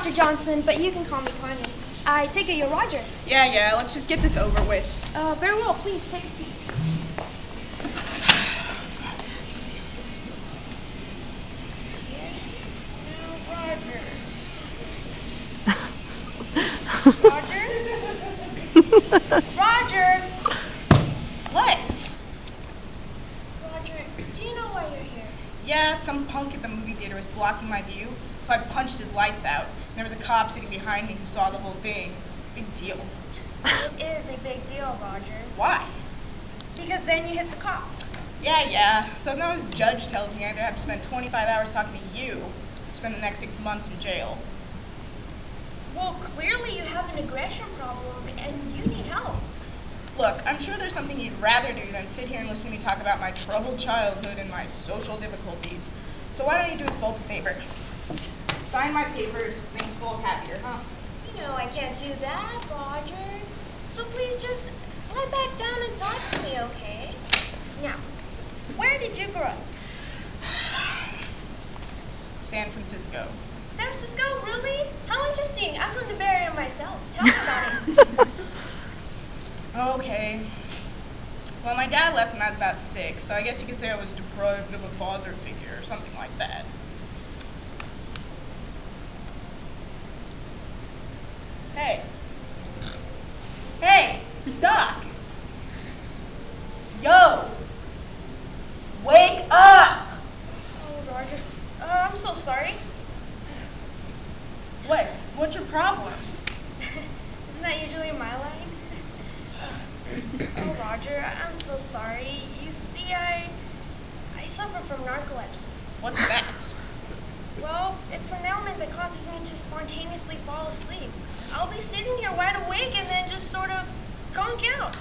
Dr. Johnson, but you can call me Connie. I take it you're Roger. Yeah, let's just get this over with. Very well, please, take a seat. Roger? Roger? What? Roger, do you know why you're here? Yeah, some punk at the movie theater was blocking my view, so I punched his lights out. And there was a cop sitting behind me who saw the whole thing. Big deal. It is a big deal, Roger. Why? Because then you hit the cop. Yeah. So now this judge tells me I either have to spend 25 hours talking to you, or spend the next 6 months in jail. Well, clearly you have an aggression problem, and you need help. Look, I'm sure there's something you'd rather do than sit here and listen to me talk about my troubled childhood and my social difficulties. So why don't you do us both a favor? Sign my papers, make us both happier, huh? You know I can't do that, Roger. So please just lie back down and talk to me, okay? Now, where did you grow up? San Francisco. San Francisco? Really? How interesting. I'm from the Bay Area myself. Tell me about it. Okay. Well, my dad left when I was about 6, so I guess you could say I was deprived of a father figure or something like that. Hey, Doc. Yo. Wake up. Oh, Roger. I'm so sorry. What? What's your problem? Isn't that usually my line? Oh, Roger, I'm so sorry. You see, I suffer from narcolepsy. What's that? Well, it's an ailment that causes me to spontaneously fall asleep. I'll be sitting here wide awake and then just sort of conk out.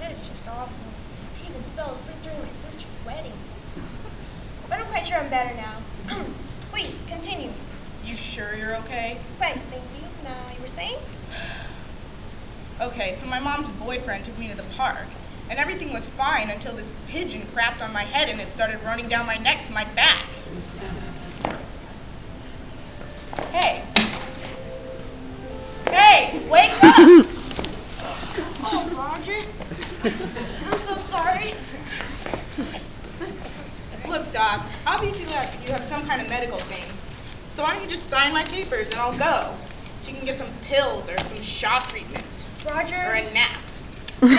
It's just awful. I even fell asleep during my sister's wedding. But I'm quite sure I'm better now. Please, continue. You sure you're okay? Fine, thank you. Now, you were saying? Okay, so my mom's boyfriend took me to the park, and everything was fine until this pigeon crapped on my head and it started running down my neck to my back. Hey, wake up! Oh, Roger. I'm so sorry. Look, Doc, obviously you have some kind of medical thing. So why don't you just sign my papers and I'll go? So you can get some pills or some shock treatments. Roger. Or a nap. No.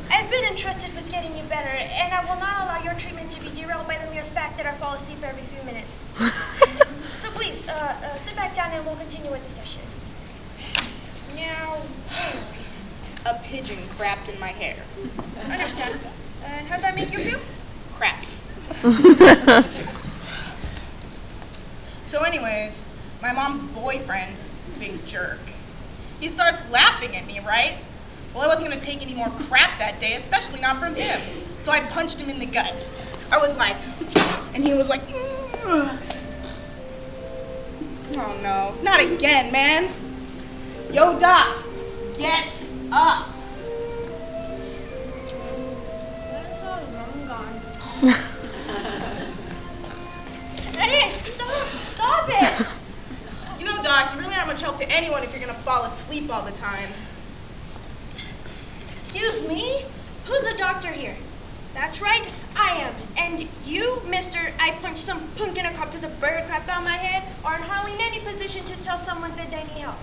I've been entrusted with getting you better, and I will not allow your treatment to be derailed by the mere fact that I fall asleep every few minutes. So please, sit back down and we'll continue with the session. Now, A pigeon crapped in my hair. understandable. And how'd that make you feel? Crappy. So anyways, my mom's boyfriend, big jerk, he starts laughing at me, right? Well, I wasn't going to take any more crap that day, especially not from him. So I punched him in the gut. I was like, and he was like, oh no, not again, man. Yo, Doc, get up. I'm gone. Hey, stop it! You know, Doc, you really aren't much help to anyone if you're going to fall asleep all the time. Excuse me? Who's the doctor here? That's right, I am. And you, mister, I punched some punk in a cop to the bird crapped on my head, aren't hardly in any position to tell someone that they need help.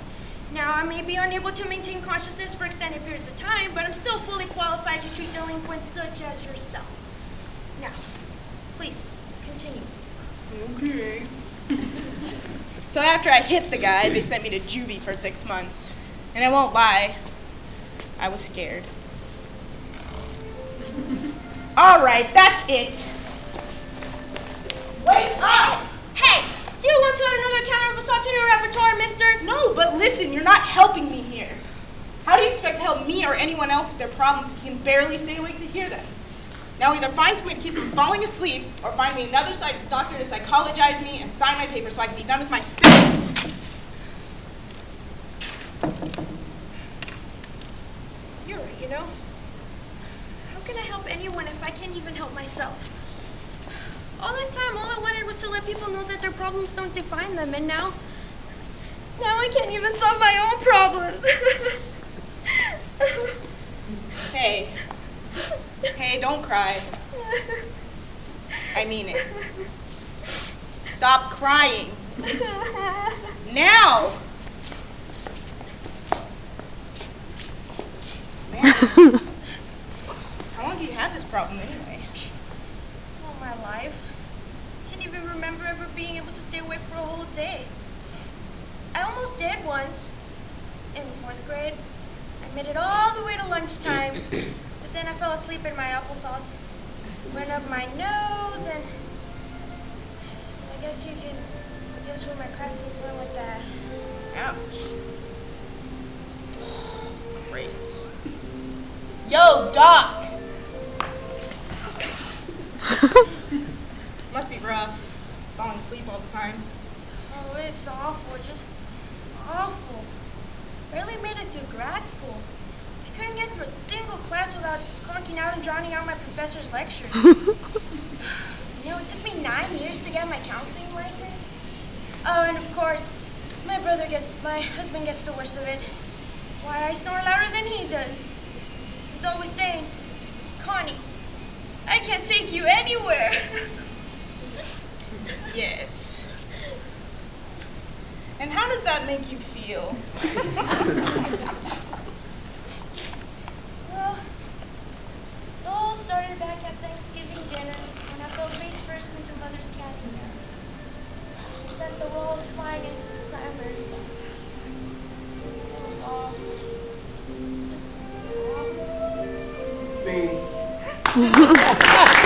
Now, I may be unable to maintain consciousness for extended periods of time, but I'm still fully qualified to treat delinquents such as yourself. Now, please, continue. Okay. So after I hit the guy, they sent me to juvie for 6 months. And I won't lie, I was scared. All right, that's it. Wake up! Hey, do you want to add another counter of assault to your repertoire, mister? No, but listen, you're not helping me here. How do you expect to help me or anyone else with their problems if you can barely stay awake to hear them? Now either find someone to keep from falling asleep, or find me another doctor to psychologize me and sign my papers so I can be done with my sentence. You're right, you know. How can I help anyone if I can't even help myself? All this time, all I wanted was to let people know that their problems don't define them, and now I can't even solve my own problems. Hey. Hey, don't cry. I mean it. Stop crying. Now! Man, how long do you have this problem anyway? All my life. Can't even remember ever being able to stay awake for a whole day. I almost did once. In 4th grade. I made it all the way to lunchtime, but then I fell asleep in my applesauce. Went up my nose, and I guess you can guess where my classes went with that. Ouch. Great. Yo, Doc! Must be rough, falling asleep all the time. Oh, it's awful, just awful. Barely made it through grad school. I couldn't get through a single class without conking out and drowning out my professor's lectures. You know, it took me 9 years to get my counseling license. Oh, and of course, my husband gets the worst of it. Why, I snore louder than he does. He's always saying, Connie, I can't take you anywhere. Yes. And how does that make you feel? Well, it all started back at Thanksgiving dinner when I fell face first into Mother's candy jar. She sent the rolls flying into the cranberry sauce. It was awful. Just awful.